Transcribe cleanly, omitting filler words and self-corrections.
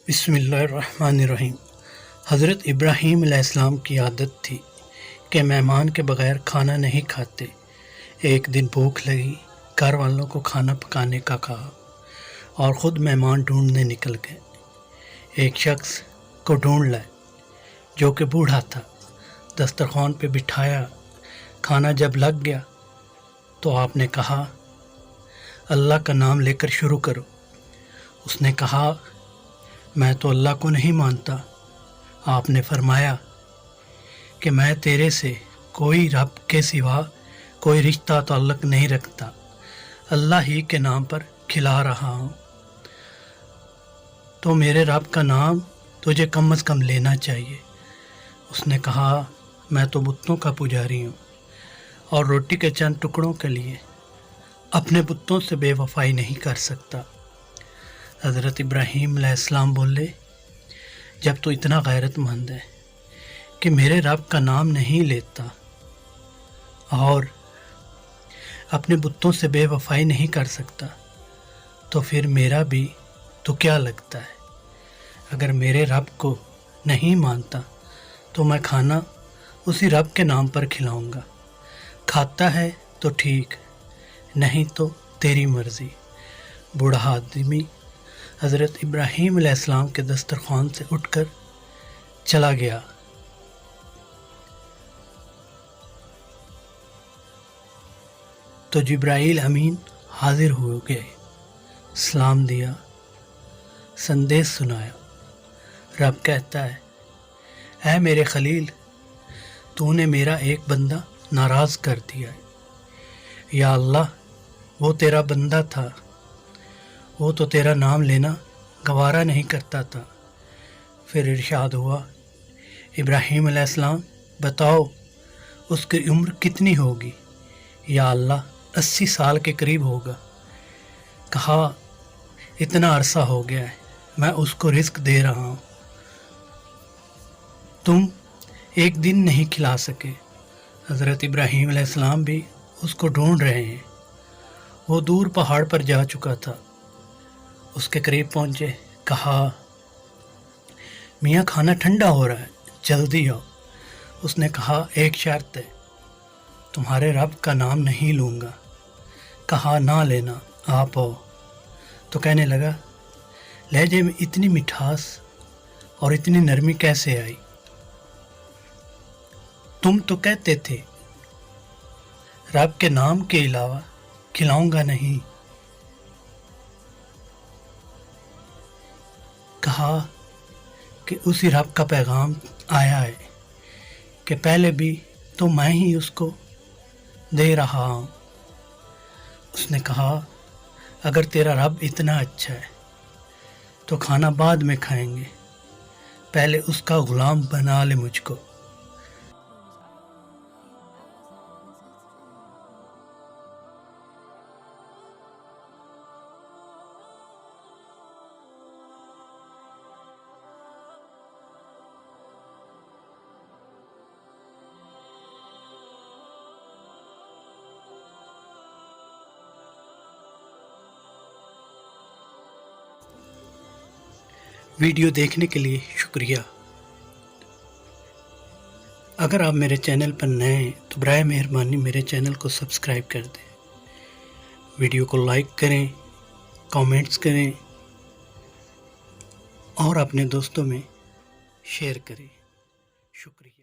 بسم اللہ الرحمن الرحیم۔ حضرت ابراہیم علیہ السلام کی عادت تھی کہ مہمان کے بغیر کھانا نہیں کھاتے۔ ایک دن بھوک لگی، گھر والوں کو کھانا پکانے کا کہا اور خود مہمان ڈھونڈنے نکل گئے۔ ایک شخص کو ڈھونڈ لائے جو کہ بوڑھا تھا، دسترخوان پہ بٹھایا۔ کھانا جب لگ گیا تو آپ نے کہا، اللہ کا نام لے کر شروع کرو۔ اس نے کہا، میں تو اللہ کو نہیں مانتا۔ آپ نے فرمایا کہ میں تیرے سے کوئی رب کے سوا کوئی رشتہ تعلق نہیں رکھتا، اللہ ہی کے نام پر کھلا رہا ہوں، تو میرے رب کا نام تجھے کم از کم لینا چاہیے۔ اس نے کہا، میں تو بتوں کا پجاری ہوں اور روٹی کے چند ٹکڑوں کے لیے اپنے بتوں سے بے وفائی نہیں کر سکتا۔ حضرت ابراہیم علیہ السلام بولے، جب تو اتنا غیرت مند ہے کہ میرے رب کا نام نہیں لیتا اور اپنے بتوں سے بے وفائی نہیں کر سکتا، تو پھر میرا بھی تو کیا لگتا ہے؟ اگر میرے رب کو نہیں مانتا تو میں کھانا اسی رب کے نام پر کھلاؤں گا۔ کھاتا ہے تو ٹھیک، نہیں تو تیری مرضی۔ بوڑھا آدمی حضرت ابراہیم علیہ السلام کے دسترخوان سے اٹھ کر چلا گیا۔ تو جبرائیل امین حاضر ہو گئے، سلام دیا، سندیش سنایا۔ رب کہتا ہے، اے میرے خلیل، تو نے میرا ایک بندہ ناراض کر دیا ہے۔ یا اللہ، وہ تیرا بندہ تھا، وہ تو تیرا نام لینا گوارا نہیں کرتا تھا۔ پھر ارشاد ہوا، ابراہیم علیہ السلام، بتاؤ اس کی عمر کتنی ہوگی؟ یا اللہ، 80 سال کے قریب ہوگا۔ کہا، اتنا عرصہ ہو گیا ہے، میں اس کو رزق دے رہا ہوں، تم ایک دن نہیں کھلا سکے۔ حضرت ابراہیم علیہ السلام بھی اس کو ڈھونڈ رہے ہیں۔ وہ دور پہاڑ پر جا چکا تھا، اس کے قریب پہنچے، کہا، میاں کھانا ٹھنڈا ہو رہا ہے، جلدی آؤ۔ اس نے کہا، ایک شرط ہے، تمہارے رب کا نام نہیں لوں گا۔ کہا، نہ لینا، آپ آؤ۔ تو کہنے لگا، لہجے میں اتنی مٹھاس اور اتنی نرمی کیسے آئی؟ تم تو کہتے تھے رب کے نام کے علاوہ کھلاؤں گا نہیں۔ کہا کہ اسی رب کا پیغام آیا ہے کہ پہلے بھی تو میں ہی اس کو دے رہا ہوں۔ اس نے کہا، اگر تیرا رب اتنا اچھا ہے تو کھانا بعد میں کھائیں گے، پہلے اس کا غلام بنا لے مجھ کو۔ ویڈیو دیکھنے کے لیے شکریہ۔ اگر آپ میرے چینل پر نئے ہیں تو برائے مہربانی میرے چینل کو سبسکرائب کر دیں، ویڈیو کو لائک کریں، کامنٹس کریں اور اپنے دوستوں میں شیئر کریں۔ شکریہ۔